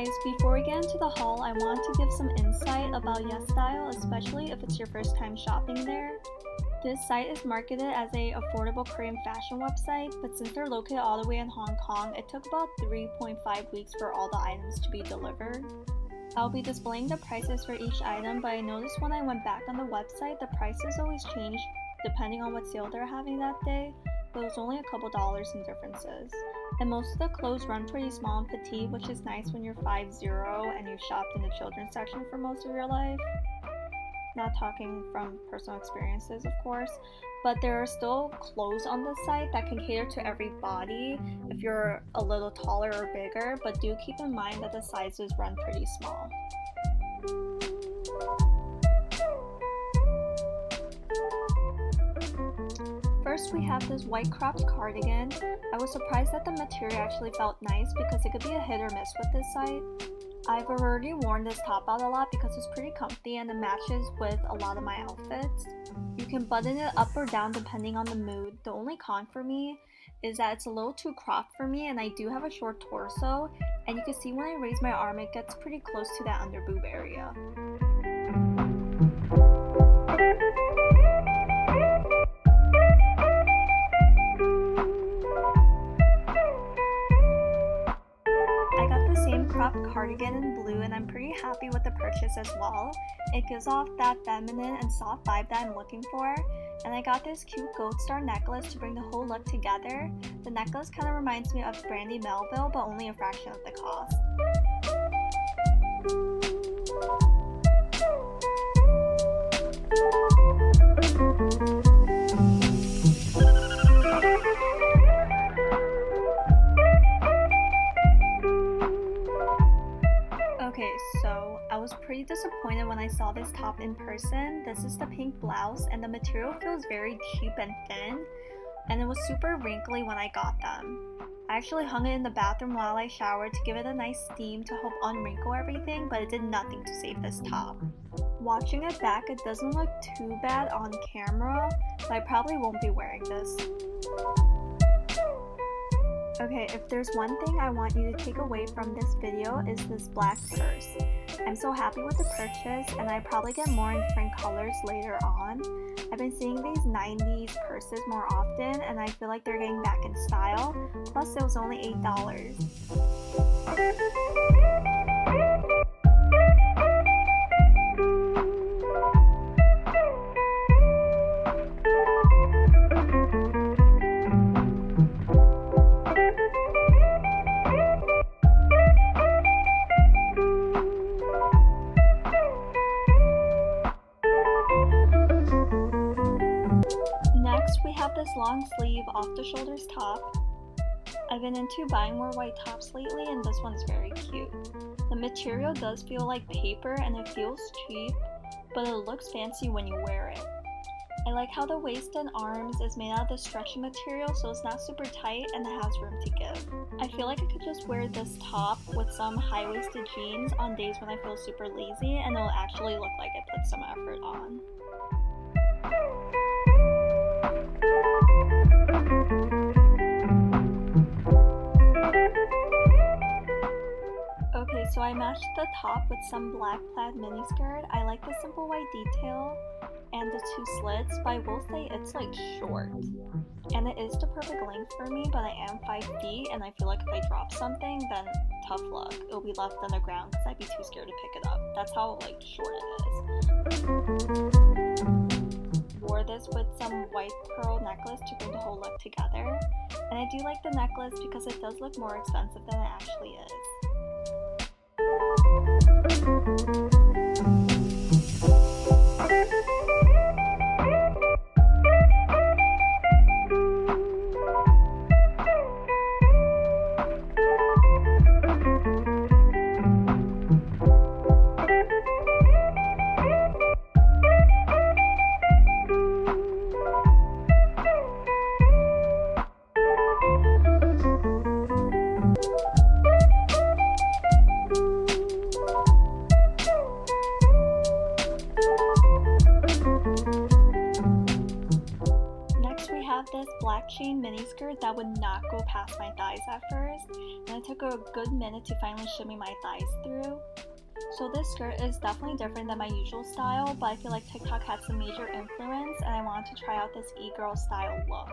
guys, before we get into the haul, I want to give some insight about Yesstyle, especially if it's your first time shopping there. This site is marketed as a affordable Korean fashion website, but since they're located all the way in Hong Kong, it took about 3.5 weeks for all the items to be delivered. I'll be displaying the prices for each item, but I noticed when I went back on the website, the prices always change depending on what sale they're having that day, but it was only a couple dollars in differences. And most of the clothes run pretty small and petite, which is nice when you're 5'0" and you've shopped in the children's section for most of your life. Not talking from personal experiences, of course, but there are still clothes on the site that can cater to every body if you're a little taller or bigger, but do keep in mind that the sizes run pretty small. First, we have this white cropped cardigan. I was surprised that the material actually felt nice because it could be a hit or miss with this site. I've already worn this top out a lot because it's pretty comfy and it matches with a lot of my outfits. You can button it up or down depending on the mood. The only con for me is that it's a little too cropped for me and I do have a short torso, and you can see when I raise my arm it gets pretty close to that under boob area. Cropped cardigan in blue, and I'm pretty happy with the purchase as well. It gives off that feminine and soft vibe that I'm looking for, and I got this cute gold star necklace to bring the whole look together. The necklace kind of reminds me of Brandy Melville, but only a fraction of the cost. Okay, so I was pretty disappointed when I saw this top in person. This is the pink blouse and the material feels very cheap and thin, and it was super wrinkly when I got them. I actually hung it in the bathroom while I showered to give it a nice steam to help unwrinkle everything, but it did nothing to save this top. Watching it back, it doesn't look too bad on camera, but I probably won't be wearing this. Okay, if there's one thing I want you to take away from this video is this black purse. I'm so happy with the purchase, and I probably get more in different colors later on. I've been seeing these 90s purses more often, and I feel like they're getting back in style. Plus, it was only $8. Next, we have this long sleeve off the shoulders top. I've been into buying more white tops lately, and this one's very cute. The material does feel like paper and it feels cheap, but it looks fancy when you wear it. I like how the waist and arms is made out of the stretchy material, so it's not super tight and it has room to give. I feel like I could just wear this top with some high-waisted jeans on days when I feel super lazy, and it'll actually look like I put some effort on. Okay, so I matched the top with some black plaid miniskirt. I like the simple white detail and the two slits, but I will say it's like short. And it is the perfect length for me, but I am 5 feet and I feel like if I drop something, then tough luck. It'll be left on the ground because I'd be too scared to pick it up. That's how like short it is. Wore this with some white pearl necklace to bring the whole look together. And I do like the necklace because it does look more expensive than it actually is. have this black chain mini skirt that would not go past my thighs at first, and it took a good minute to finally shimmy my thighs through. So this skirt is definitely different than my usual style, but I feel like TikTok had some major influence and I wanted to try out this e-girl style look.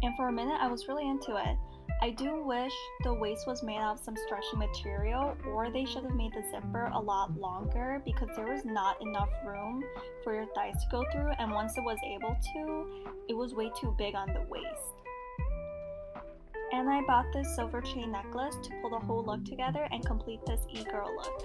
And for a minute I was really into it. I do wish the waist was made out of some stretchy material, or they should have made the zipper a lot longer because there was not enough room for your thighs to go through, and once it was able to, it was way too big on the waist. And I bought this silver chain necklace to pull the whole look together and complete this e-girl look.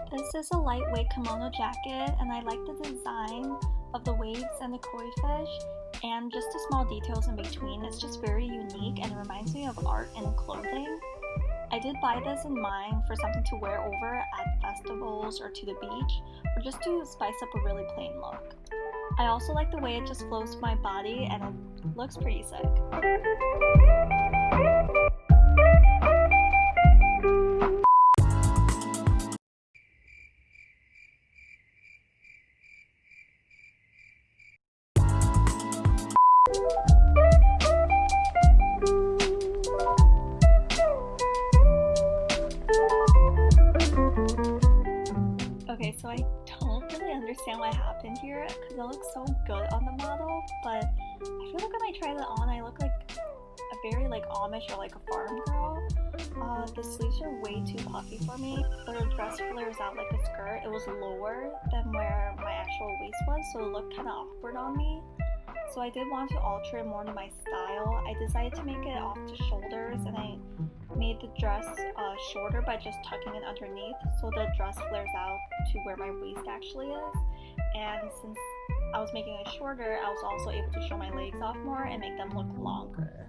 This is a lightweight kimono jacket, and I like the design of the waves and the koi fish and just the small details in between. It's just very unique and it reminds me of art and clothing. I did buy this in mind for something to wear over at festivals or to the beach, or just to spice up a really plain look. I also like the way it just flows to my body and it looks pretty sick. Okay, so I don't really understand what happened here because it looks so good on the model, but I feel like when I tried it on, I look like a very Amish or a farm girl. The sleeves are way too puffy for me, but the dress flares out like a skirt. It was lower than where my actual waist was, so it looked kind of awkward on me. So I did want to alter it more to my style. I decided to make it off the shoulders, and I made the dress shorter by just tucking it underneath, so the dress flares out to where my waist actually is. And since I was making it shorter, I was also able to show my legs off more and make them look longer.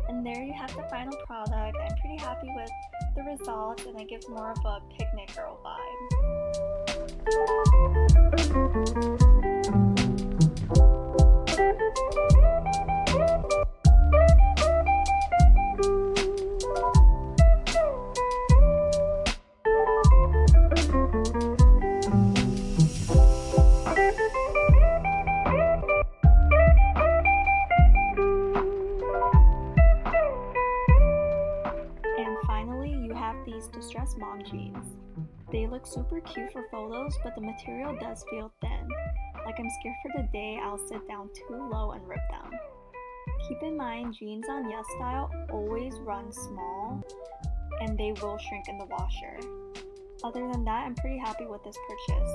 And there you have the final product. I'm pretty happy with the results, and it gives more of a picnic girl vibe. These distressed mom jeans. They look super cute for photos, but the material does feel thin. Like I'm scared for the day I'll sit down too low and rip them. Keep in mind, jeans on Yesstyle always run small and they will shrink in the washer. Other than that, I'm pretty happy with this purchase.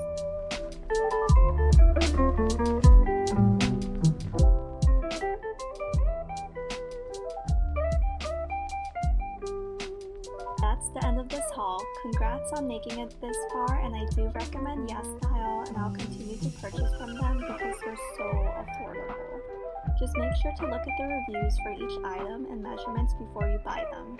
That's the end of this haul. Congrats on making it this far, and I do recommend Yesstyle, and I'll continue to purchase from them because they're so affordable. Just make sure to look at the reviews for each item and measurements before you buy them.